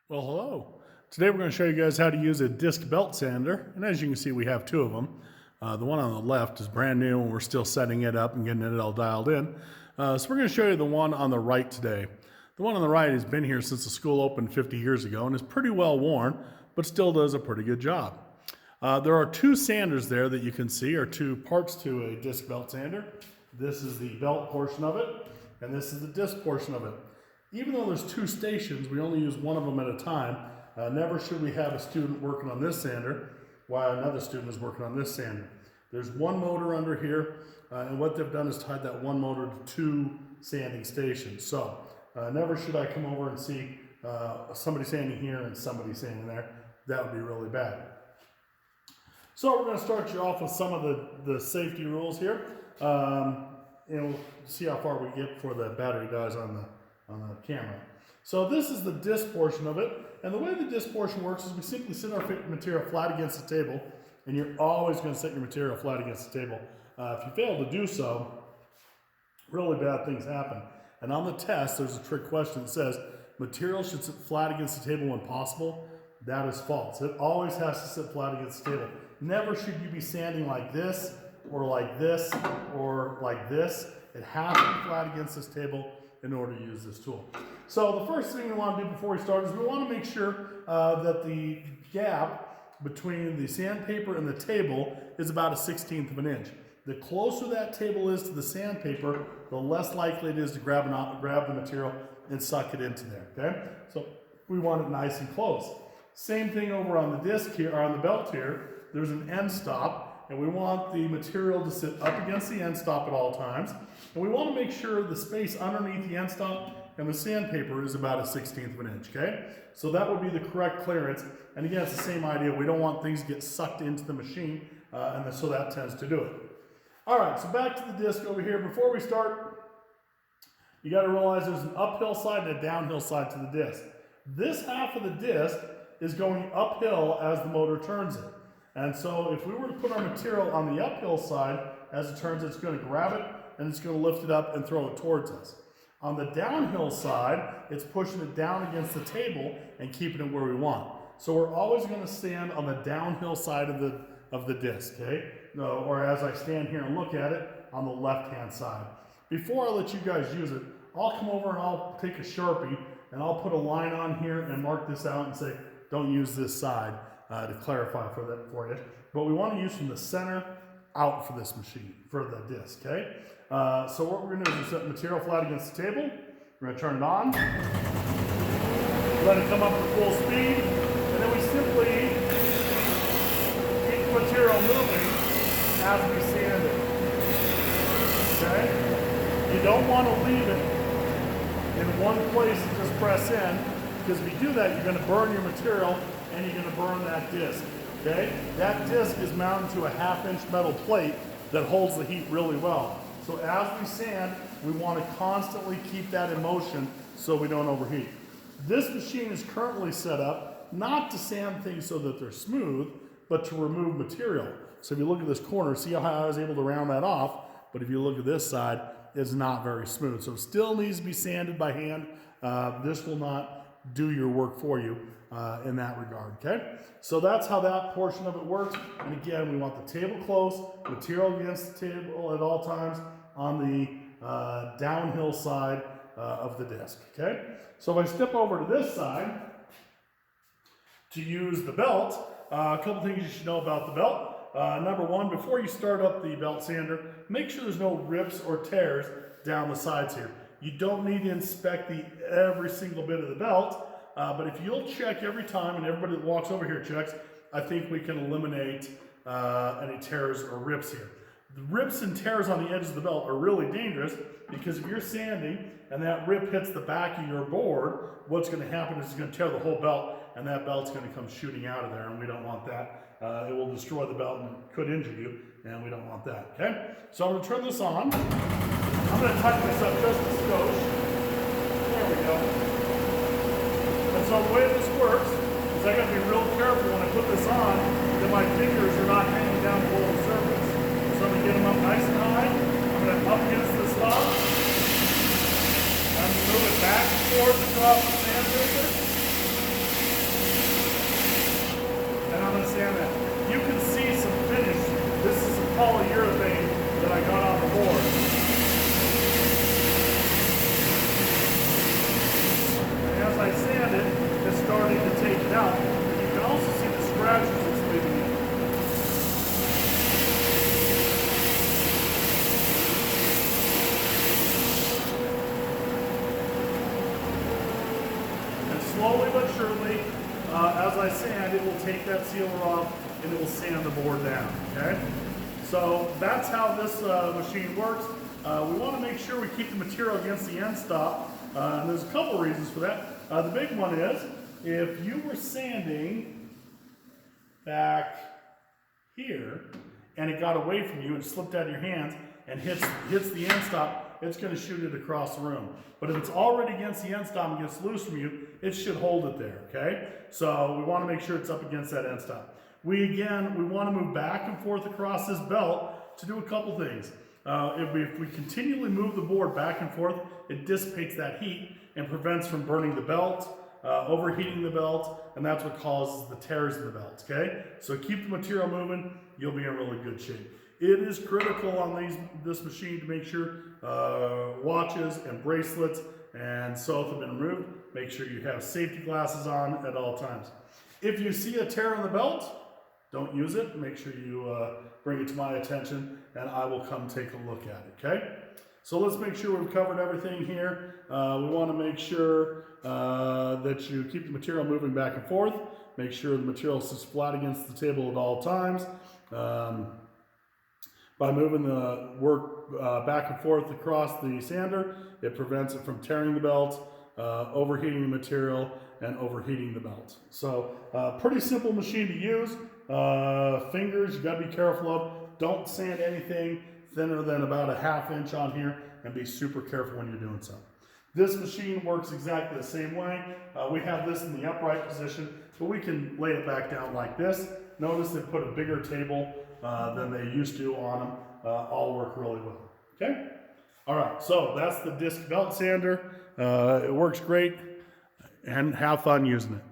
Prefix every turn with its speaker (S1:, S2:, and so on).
S1: Well, hello. Today we're going to show you guys how to use a disc belt sander. And as you can see, we have two of them. The one on the left is brand new and we're still setting it up and getting it all dialed in. So we're going to show you the one on the right today. The one on the right has been here since the school opened 50 years ago and is pretty well worn, but still does a pretty good job. There are two sanders there that you can see, or two parts to a disc belt sander. This is the belt portion of it, and this is the disc portion of it. Even though there's two stations, we only use one of them at a time. Never should we have a student working on this sander while another student is working on this sander. There's one motor under here, and what they've done is tied that one motor to two sanding stations. So never should I come over and see somebody sanding here and somebody sanding there. That would be really bad. So we're going to start you off with some of the safety rules here. And we'll see how far we get before the battery dies on the camera. So this is the disc portion of it, and the way the disc portion works is we simply sit our material flat against the table, and you're always going to set your material flat against the table. If you fail to do so, really bad things happen. And on the test, there's a trick question that says material should sit flat against the table when possible. That is false. It always has to sit flat against the table. Never should you be sanding like this, or like this, or like this. It has to be flat against this table in order to use this tool. So the first thing we want to do before we start is we want to make sure that the gap between the sandpaper and the table is about 1/16 of an inch. The closer that table is to the sandpaper, the less likely it is to grab the material and suck it into there, okay? So we want it nice and close. Same thing over on the disc here, or on the belt here. There's an end stop, and we want the material to sit up against the end stop at all times. And we want to make sure the space underneath the end stop and the sandpaper is about 1/16 of an inch, okay? So that would be the correct clearance. And again, it's the same idea. We don't want things to get sucked into the machine, so that tends to do it. All right, so back to the disc over here. Before we start, you got to realize there's an uphill side and a downhill side to the disc. This half of the disc is going uphill as the motor turns it. And so if we were to put our material on the uphill side, as it turns, it's going to grab it and it's going to lift it up and throw it towards us. On the downhill side, it's pushing it down against the table and keeping it where we want. So we're always going to stand on the downhill side of the disc, okay? Or as I stand here and look at it, on the left-hand side. Before I let you guys use it, I'll come over and I'll take a Sharpie and I'll put a line on here and mark this out and say, don't use this side. To clarify for you. But we want to use from the center out for this machine, for the disc, okay? So what we're going to do is set the material flat against the table. We're going to turn it on. Let it come up to full speed. And then we simply keep the material moving as we sand it. Okay? You don't want to leave it in one place and just press in, because if you do that, you're going to burn your material and you're going to burn that disc, okay? That disc is mounted to a 1/2-inch metal plate that holds the heat really well. So as we sand, we want to constantly keep that in motion so we don't overheat. This machine is currently set up not to sand things so that they're smooth, but to remove material. So if you look at this corner, see how I was able to round that off, but if you look at this side, it's not very smooth. So it still needs to be sanded by hand. This will not do your work for you in that regard, okay? So that's how that portion of it works. And again, we want the table close, material against the table at all times on the downhill side of the disc, okay? So if I step over to this side to use the belt, a couple things you should know about the belt. Number one, before you start up the belt sander, make sure there's no rips or tears down the sides here. You don't need to inspect every single bit of the belt, but if you'll check every time, and everybody that walks over here checks, I think we can eliminate any tears or rips here. The rips and tears on the edges of the belt are really dangerous, because if you're sanding and that rip hits the back of your board, what's going to happen is it's going to tear the whole belt, and that belt's going to come shooting out of there, and we don't want that. It will destroy the belt and could injure you, and we don't want that, okay? So I'm going to turn this on. I'm going to tighten this up just a skosh. There we go. And so the way this works is I got to be real careful when I put this on that my fingers are not hanging down below the surface. So I'm going to get them up nice and high. I'm going to up against this log. I'm going to move it back and forth across the sandpaper. sand that. You can see some finish. This is some polyurethane that I got on the board. And as I sand it, it's starting to take it out. You can also see the scratches it's leaving in. Slowly but surely, as I sand, it will take that sealer off and it will sand the board down, okay? So that's how this machine works. We want to make sure we keep the material against the end stop, and there's a couple reasons for that. The big one is, if you were sanding back here and it got away from you and slipped out of your hands and hits the end stop, it's going to shoot it across the room. But if it's already against the end stop and gets loose from you, it should hold it there, okay? So we want to make sure it's up against that end stop. We want to move back and forth across this belt to do a couple things. If we continually move the board back and forth, it dissipates that heat and prevents from burning the belt, overheating the belt, and that's what causes the tears in the belt, okay? So keep the material moving, you'll be in really good shape. It is critical on this machine to make sure watches and bracelets and so have been removed. Make sure you have safety glasses on at all times. If you see a tear in the belt, don't use it. Make sure you bring it to my attention and I will come take a look at it, okay? So let's make sure we've covered everything here. We want to make sure that you keep the material moving back and forth. Make sure the material sits flat against the table at all times. By moving the work back and forth across the sander, it prevents it from tearing the belt, overheating the material, and overheating the belt. So pretty simple machine to use. Fingers, you gotta be careful of. Don't sand anything thinner than about a 1/2 inch on here, and be super careful when you're doing so. This machine works exactly the same way. We have this in the upright position, but we can lay it back down like this. Notice they put a bigger table than they used to on them. All work really well, okay? All right, so that's the disc belt sander. It works great, and have fun using it.